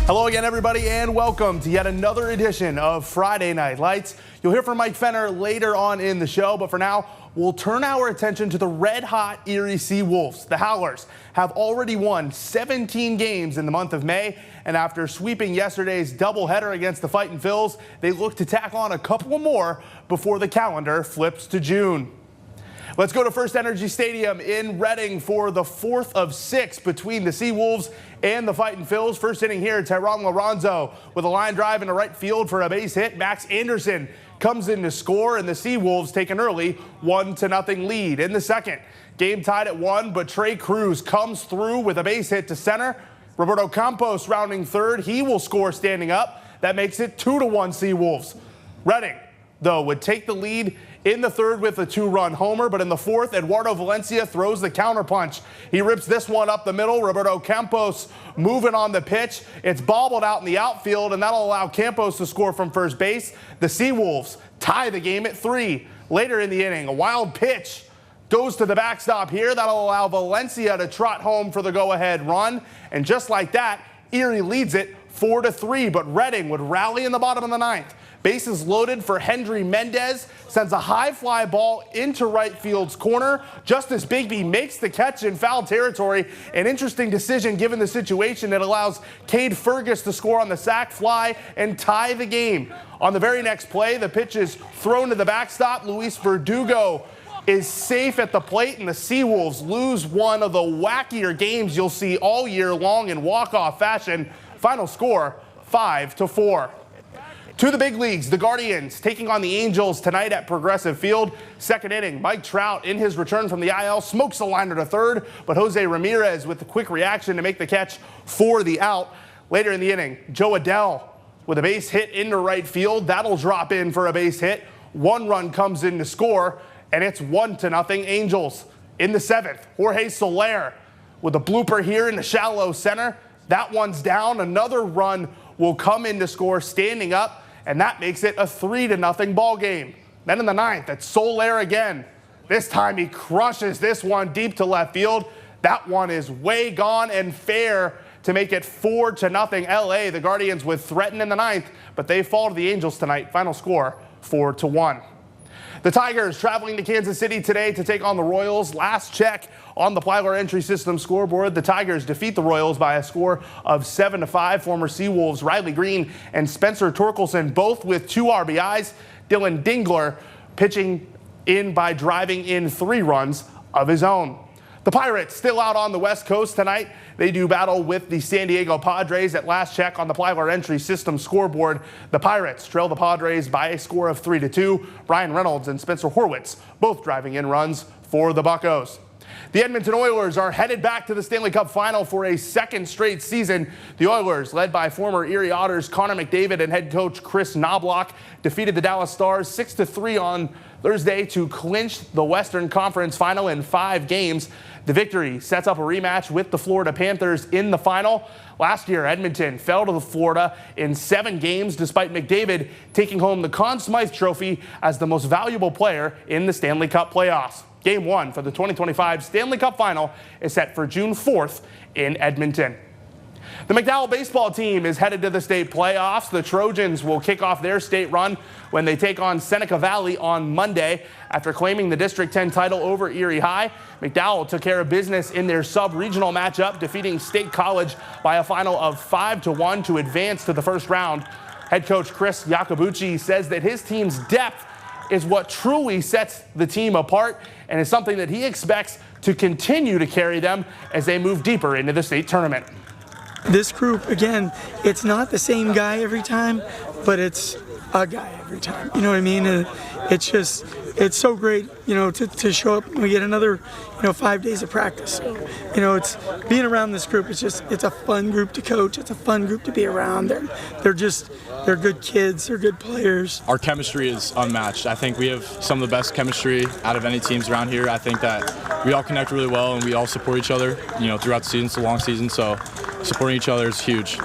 Hello again, everybody, and welcome to yet another edition of Friday Night Lights. You'll hear from Mike Fenner later on in the show, but for now, we'll turn our attention to the red-hot Erie SeaWolves. The Howlers have already won 17 games in the month of May, and after sweeping yesterday's doubleheader against the Fightin' Phils, they look to tack on a couple more before the calendar flips to June. Let's go to First Energy Stadium in Reading for the fourth of 6 between the SeaWolves and the Fightin' Phils. First inning here, Tyrone Lorenzo with a line drive into right field for a base hit. Max Anderson comes in to score, and the SeaWolves take an early 1-0 lead. In the second, game tied at 1, but Trey Cruz comes through with a base hit to center. Roberto Campos rounding third. He will score standing up. That makes it 2-1 SeaWolves. Reading, though, would take the lead in the third with a 2-run homer, but in the fourth, Eduardo Valencia throws the counterpunch. He rips this one up the middle. Roberto Campos moving on the pitch. It's bobbled out in the outfield, and that'll allow Campos to score from first base. The SeaWolves tie the game at 3. Later in the inning, a wild pitch goes to the backstop here. That'll allow Valencia to trot home for the go-ahead run. And just like that, Erie leads it 4-3, but Reading would rally in the bottom of the ninth. Bases loaded for Hendry Mendez, sends a high fly ball into right field's corner. Justice Bigby makes the catch in foul territory. An interesting decision given the situation. It allows Cade Fergus to score on the sac fly and tie the game. On the very next play, the pitch is thrown to the backstop. Luis Verdugo is safe at the plate, and the SeaWolves lose one of the wackier games you'll see all year long in walk-off fashion. Final score, 5-4. To the big leagues, the Guardians taking on the Angels tonight at Progressive Field. Second inning, Mike Trout in his return from the IL smokes a liner to third, but Jose Ramirez with the quick reaction to make the catch for the out. Later in the inning, Joe Adell with a base hit into right field. That'll drop in for a base hit. One run comes in to score, and it's 1-0 Angels. In the seventh, Jorge Soler with a blooper here in the shallow center. That one's down. Another run will come in to score standing up, and that makes it a 3-0 ball game. Then in the ninth, it's Soler again. This time he crushes this one deep to left field. That one is way gone and fair to make it 4-0 LA. The Guardians would threaten in the ninth, but they fall to the Angels tonight. Final score, 4-1. The Tigers traveling to Kansas City today to take on the Royals. Last check on the Plyler entry system scoreboard, the Tigers defeat the Royals by a score of 7-5. Former SeaWolves Riley Green and Spencer Torkelson both with 2 RBIs. Dylan Dingler pitching in by driving in 3 runs of his own. The Pirates still out on the West Coast tonight. They do battle with the San Diego Padres. At last check on the Plyler entry system scoreboard, the Pirates trail the Padres by a score of 3-2. Brian Reynolds and Spencer Horwitz both driving in runs for the Buccos. The Edmonton Oilers are headed back to the Stanley Cup Final for a second straight season. The Oilers, led by former Erie Otters Connor McDavid and head coach Chris Knobloch, defeated the Dallas Stars 6-3 on Thursday to clinch the Western Conference Final in 5 games. The victory sets up a rematch with the Florida Panthers in the final. Last year, Edmonton fell to Florida in 7 games, despite McDavid taking home the Conn Smythe Trophy as the most valuable player in the Stanley Cup playoffs. Game 1 for the 2025 Stanley Cup Final is set for June 4th in Edmonton. The McDowell baseball team is headed to the state playoffs. The Trojans will kick off their state run when they take on Seneca Valley on Monday. After claiming the District 10 title over Erie High, McDowell took care of business in their sub-regional matchup, defeating State College by a final of 5-1 to advance to the first round. Head coach Chris Iacobucci says that his team's depth is what truly sets the team apart and is something that he expects to continue to carry them as they move deeper into the state tournament. This group, again, it's not the same guy every time, but it's a guy every time. You know what I mean? It's just, it's so great, you know, to show up and we get another, 5 days of practice. So, it's being around this group. It's a fun group to coach. It's a fun group to be around. They're good kids. They're good players. Our chemistry is unmatched. I think we have some of the best chemistry out of any teams around here. I think that we all connect really well and we all support each other, throughout the season. It's a long season, so supporting each other is huge.